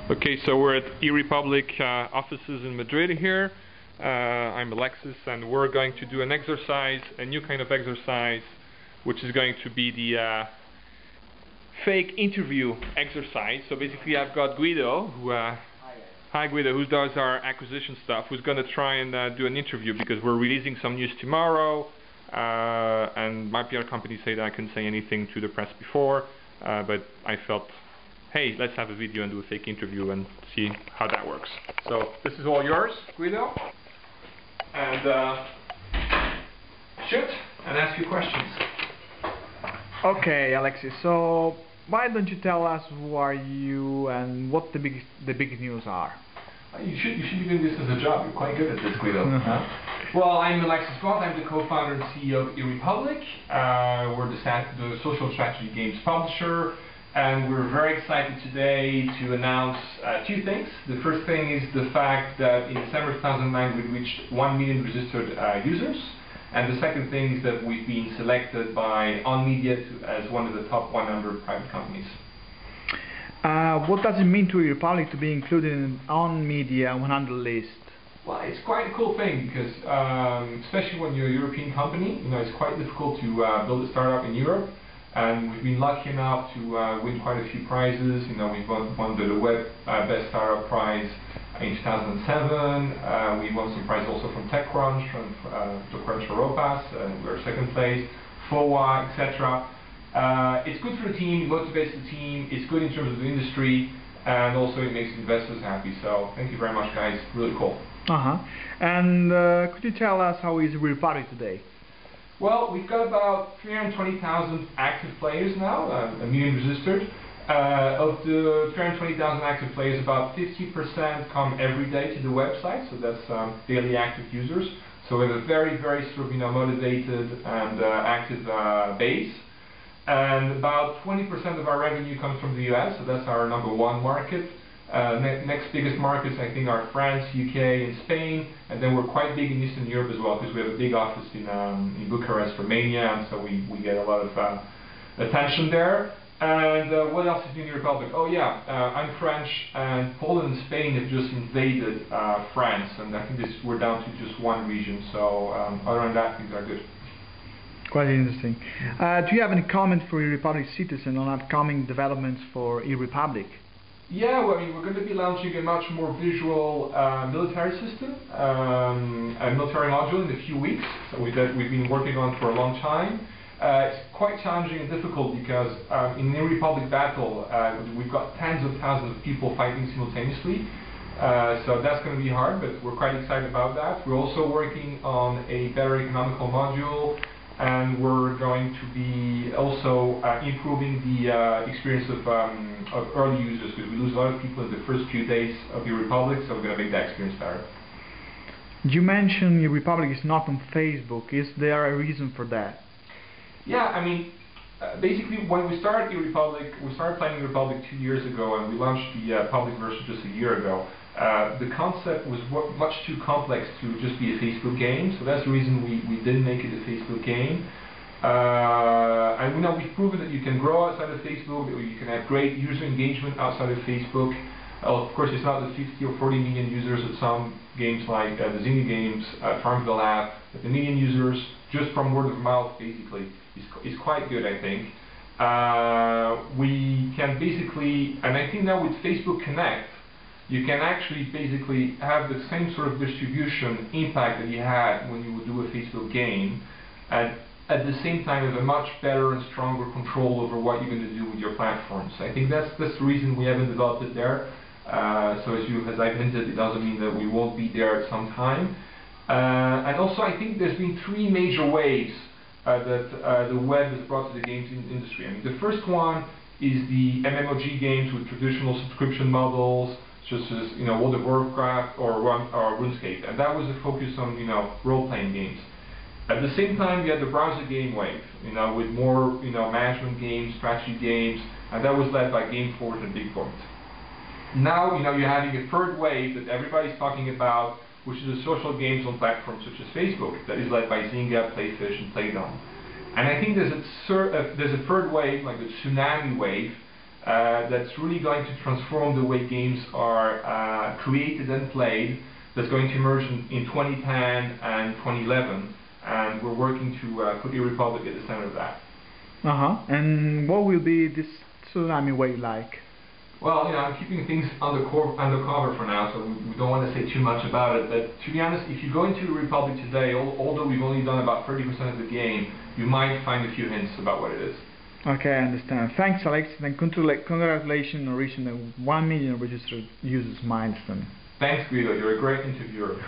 Okay, so we're at erepublik offices in Madrid here. I'm Alexis, and we're going to do an exercise, a new kind of exercise, which is going to be the fake interview exercise. So basically I've got Guido, who hi Guido, who does our acquisition stuff, who's going to try and do an interview because we're releasing some news tomorrow, and my PR company said I couldn't say anything to the press before, but I felt, hey, let's have a video and do a fake interview and see how that works. So this is all yours, Guido, and shoot and ask your questions. Okay, Alexis, so why don't you tell us who are you and what the big news are? You should be doing this as a job. You're quite good at this, Guido. Well, I'm Alexis. I'm the co-founder and CEO of erepublik. We're the social strategy games publisher, and we're very excited today to announce two things. The first thing is the fact that in December 2009 we reached 1 million registered users. And the second thing is that we've been selected by onmedia as one of the top 100 private companies. What does it mean to erepublik to be included in onmedia 100 list? Well, it's quite a cool thing because, especially when you're a European company, it's quite difficult to build a startup in Europe. And we've been lucky enough to win quite a few prizes. We've won the Web Best Startup Prize in 2007. We won some prizes also from TechCrunch, from TechCrunch Europas, we're second place, FOA, etc. It's good for the team, it motivates the team, it's good in terms of the industry, and also it makes investors happy. So thank you very much, guys. Really cool. And could you tell us how is erepublik today? Well, we've got about 320,000 active players now, a million registered. Of the 320,000 active players, about 50% come every day to the website, so that's daily active users. So we have a very, very sort of motivated and active base. And about 20% of our revenue comes from the US, so that's our #1 market. Next biggest markets, I think, are France, UK, and Spain, and then we're quite big in Eastern Europe as well because we have a big office in Bucharest, Romania, and so we get a lot of attention there. And what else is in erepublik? Oh yeah, I'm French, and Poland and Spain have just invaded France, and I think we're down to just one region. So other than that, things are good. Quite interesting. Do you have any comment for erepublik citizen on upcoming developments for erepublik? Yeah, well, we're going to be launching a much more visual military system, a military module in a few weeks, so that we've been working on for a long time. It's quite challenging and difficult because in erepublik battle, we've got tens of thousands of people fighting simultaneously. So that's going to be hard, but we're quite excited about that. We're also working on a better economical module, and we're going to be also improving the experience of early users, because we lose a lot of people in the first few days of erepublik, so we're going to make that experience better. You mentioned erepublik is not on Facebook. Is there a reason for that? Yeah, basically when we started erepublik, we started playing erepublik 2 years ago, and we launched the public version just a year ago. The concept was much too complex to just be a Facebook game, so that's the reason we didn't make it a Facebook game. And we've proven that you can grow outside of Facebook, or you can have great user engagement outside of Facebook. Of course, it's not the 50 or 40 million users that some games like the Zynga games, Farmville have, but the million users just from word of mouth basically is quite good, I think. We can basically, and I think now with Facebook Connect, you can actually basically have the same sort of distribution impact that you had when you would do a Facebook game, and at the same time have a much better and stronger control over what you're going to do with your platforms. I think that's the reason we haven't developed it there. So as I've hinted, it doesn't mean that we won't be there at some time. And also I think there's been 3 major waves that the web has brought to the games industry. The first one is the MMOG games with traditional subscription models, such as World of Warcraft or RuneScape, and that was a focus on role-playing games. At the same time, you had the browser game wave, with more management games, strategy games, and that was led by Gameforge and BigPoint. Now you're having a third wave that everybody's talking about, which is the social games on platforms such as Facebook, that is led by Zynga, Playfish, and Playdom. And I think there's a third wave, like the tsunami wave, that's really going to transform the way games are created and played, that's going to emerge in 2010 and 2011, and we're working to put erepublik at the center of that. And what will be this tsunami wave like? Well, I'm keeping things undercover for now, so we don't want to say too much about it. But to be honest, if you go into erepublik today, although we've only done about 30% of the game, you might find a few hints about what it is. Okay, I understand. Thanks, Alexis, and congratulations on reaching the 1 million registered users milestone. Thanks, Guido. You're a great interviewer.